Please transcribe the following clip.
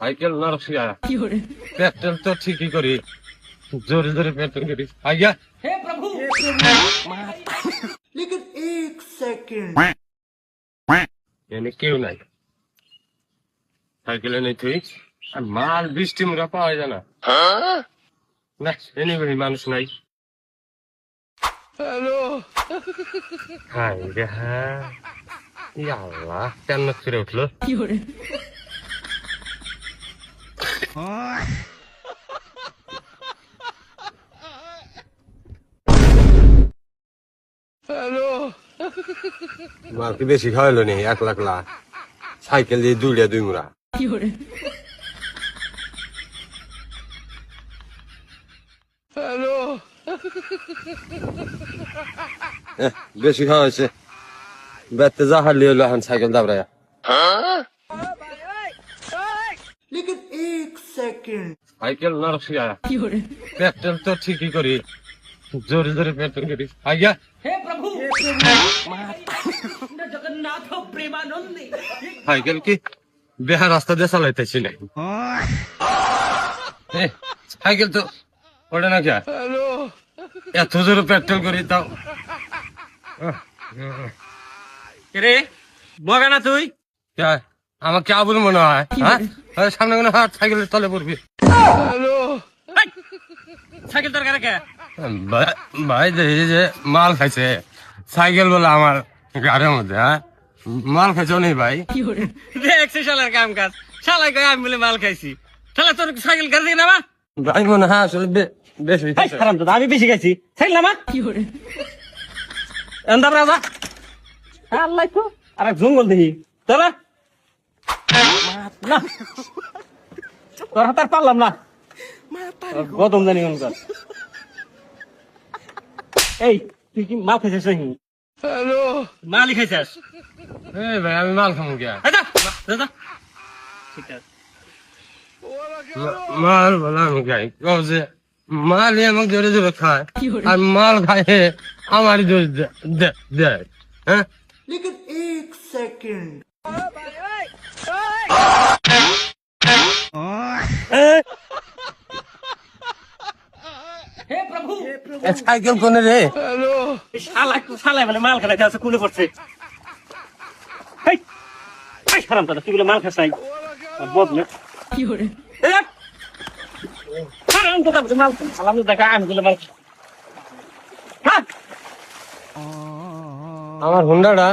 Cycle নরসিয়া petrol তো ঠিকই করি, জোরে জোরে পেট্রোল করি। আইয়া हे प्रभु लेकिन एक सेकंड এনে কেউ নাই, সাইকেলে নেই তুই আর মাল বৃষ্টি মুরা পাওয়া যায় না। না এনে মানুষ নাই। হ্যালো হাই রে হ্যাঁ, আল্লাহ কেন ফিরে উঠলো। মাল কি বেশি খাওয়াইলো নি? 1 লাখ সাইকেল দিয়ে দুইটা দুই মুড়া। বেশি খাওয়াইছে, বেতে যা হারলি হলো এখন সাইকেল দাবড়ায়া। लेकिन एक सेकंड সাইকেল নরসিয়া পেট্রোল তো ঠিকই করি, জোরে জোরে পেট্রোল করি। আইয়া हे प्रभु जगन्नाथ प्रेमानंद সাইকেল কি বেহার রাস্তা দিয়ে চালাইতেছি না। সাইকেল তো ওটা না কে এত জোরে পেট্রোল করি তাও। রে বগা না তুই কে? আমাকে আবুল মনে হয়। হ্যাঁ সামনে কোনো হাত সাইকেলের তলে পড়বি। সাইকেল তোর কারে কে ভাই দেখি যে মাল খাইছে সাইকেল বলে আমার গাড়ির মধ্যে। হ্যাঁ মাল খাইছো নেই ভাই? দেখছি শালার কাম কাজ শালা কই আমি বলে মাল খাইছি শালা তোর সাইকেল গাড়ি থেকে নামা ভাই মনে হয় আসলে বেশি এই হারাম দাদা আমি বেশি খাইছি সাইকেল নামা এন্দার রাজা আল্লাহ তো আরে জঙ্গল দেখি তোরা না তোর হাত আর পারলাম না গদম জানি অনুকার এই তুই কি মাল খাইছিস নাকি মালই খাইছিস ভাই আমি মাল খাবো কে? দাদা ঠিক আছে মাল বলে আমি খাই যে মাল আমাকে জোরে জোরে খায় আর মাল খায় আমার জোরে দেয়। হ্যাঁ लेकिन एक सेकंड हे प्रभु সাইকেল কোনে রে? শালা বলে মাল খাইতে আছে কুলে পড়ছে এই এই হারাম দাদা তুই বলে মাল খাস নাই বদলে হারাম দাদা বলে মাল সালাম দেখা আমি বলে মাল আমার হুন্ডাটা